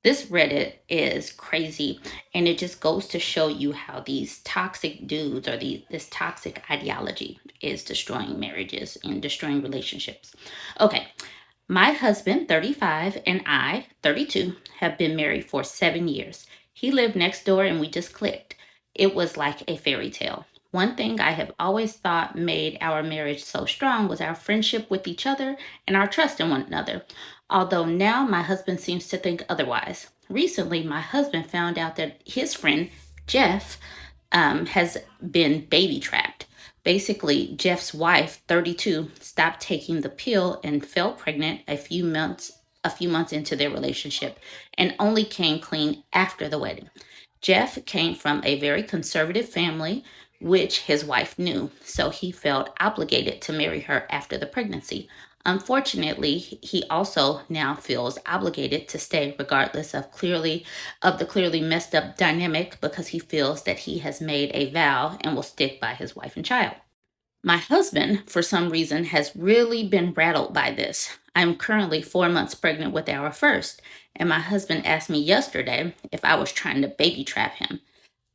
This Reddit is crazy, and it just goes to show you how these toxic dudes or this toxic ideology is destroying marriages and destroying relationships. Okay, my husband, 35, and I, 32, have been married for 7 years. He lived next door and we just clicked. It was like a fairy tale. One thing I have always thought made our marriage so strong was our friendship with each other and our trust in one another. Although now my husband seems to think otherwise. Recently, my husband found out that his friend, Jeff, has been baby trapped. Basically, Jeff's wife, 32, stopped taking the pill and fell pregnant a few months into their relationship and only came clean after the wedding. Jeff came from a very conservative family, which his wife knew, so he felt obligated to marry her after the pregnancy. Unfortunately, he also now feels obligated to stay regardless of the clearly messed up dynamic because he feels that he has made a vow and will stick by his wife and child. My husband, for some reason, has really been rattled by this. I'm currently 4 months pregnant with our first, and my husband asked me yesterday if I was trying to baby trap him.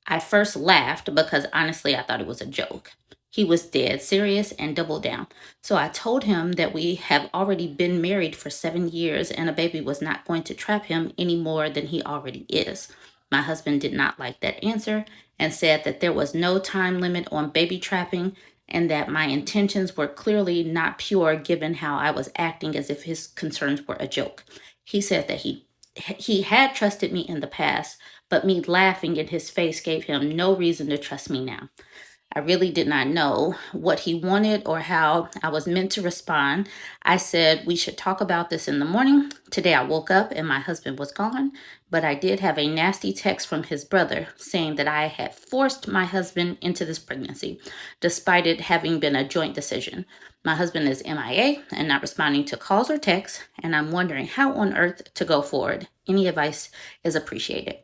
I first laughed because honestly, I thought it was a joke. He was dead serious and doubled down. So I told him that we have already been married for 7 years and a baby was not going to trap him any more than he already is. My husband did not like that answer and said that there was no time limit on baby trapping and that my intentions were clearly not pure given how I was acting as if his concerns were a joke. He said that he had trusted me in the past, but me laughing in his face gave him no reason to trust me now. I really did not know what he wanted or how I was meant to respond. I said we should talk about this in the morning. Today I woke up and my husband was gone, but I did have a nasty text from his brother saying that I had forced my husband into this pregnancy, despite it having been a joint decision. My husband is MIA and not responding to calls or texts, and I'm wondering how on earth to go forward. Any advice is appreciated.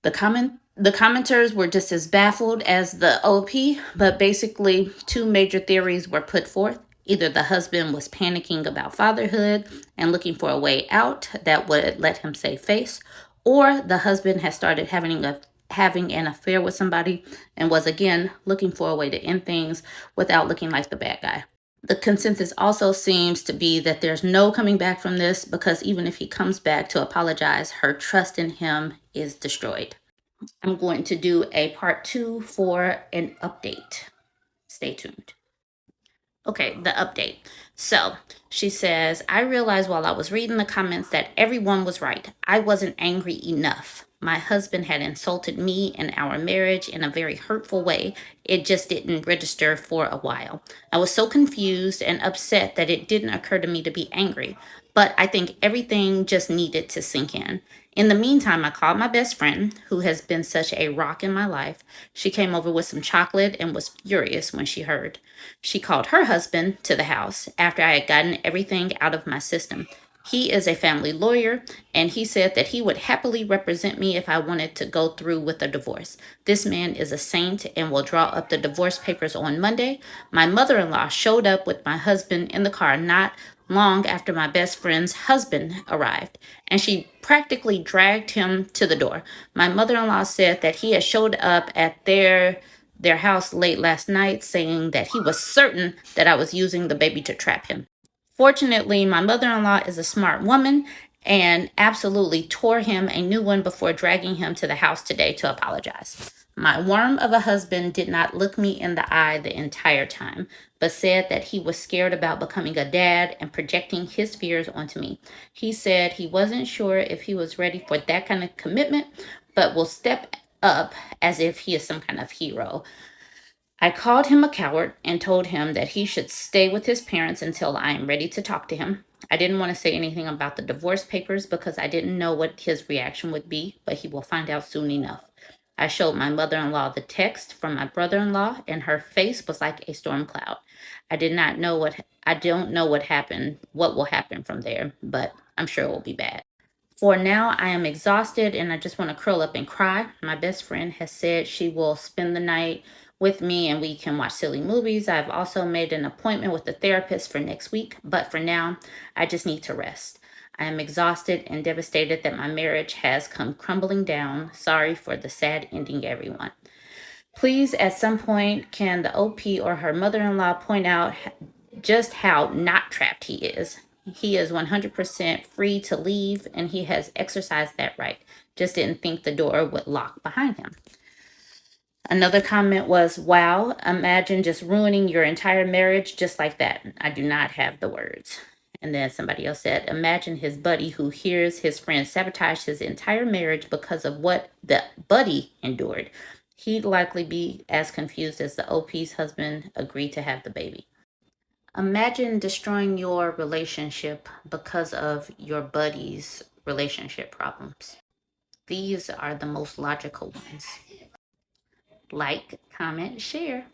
The commenters were just as baffled as the OP, but basically two major theories were put forth. Either the husband was panicking about fatherhood and looking for a way out that would let him save face, or the husband had started having an affair with somebody and was again looking for a way to end things without looking like the bad guy. The consensus also seems to be that there's no coming back from this because even if he comes back to apologize, her trust in him is destroyed. I'm going to do a part two for an update. Stay tuned. Okay, the update. So she says, I realized while I was reading the comments that everyone was right. I wasn't angry enough. My husband had insulted me and our marriage in a very hurtful way. It just didn't register for a while. I was so confused and upset that it didn't occur to me to be angry. But I think everything just needed to sink in. In the meantime, I called my best friend, who has been such a rock in my life. She came over with some chocolate and was furious when she heard. She called her husband to the house after I had gotten everything out of my system. He is a family lawyer, and he said that he would happily represent me if I wanted to go through with a divorce. This man is a saint and will draw up the divorce papers on Monday. My mother in law showed up with my husband in the car not long after my best friend's husband arrived, and she practically dragged him to the door. My mother in law said that he had showed up at their house late last night saying that he was certain that I was using the baby to trap him. Fortunately, my mother in law is a smart woman and absolutely tore him a new one before dragging him to the house today to apologize. My worm of a husband did not look me in the eye the entire time, but said that he was scared about becoming a dad and projecting his fears onto me. He said he wasn't sure if he was ready for that kind of commitment, but will step up as if he is some kind of hero. I called him a coward and told him that he should stay with his parents until I am ready to talk to him. I didn't want to say anything about the divorce papers because I didn't know what his reaction would be, but he will find out soon enough. I showed my mother in law the text from my brother in law, and her face was like a storm cloud. I don't know what will happen from there, but I'm sure it will be bad. For now, I am exhausted and I just want to curl up and cry. My best friend has said she will spend the night with me and we can watch silly movies. I've also made an appointment with a therapist for next week, but for now, I just need to rest. I am exhausted and devastated that my marriage has come crumbling down. Sorry for the sad ending, everyone. Please, at some point, can the OP or her mother in law point out just how not trapped he is? He is 100% free to leave, and he has exercised that right. Just didn't think the door would lock behind him. Another comment was, wow, imagine just ruining your entire marriage just like that. I do not have the words. And then somebody else said, imagine his buddy who hears his friend sabotage his entire marriage because of what the buddy endured. He'd likely be as confused as the OP's husband agreed to have the baby. Imagine destroying your relationship because of your buddy's relationship problems. These are the most logical ones. Like, comment, share.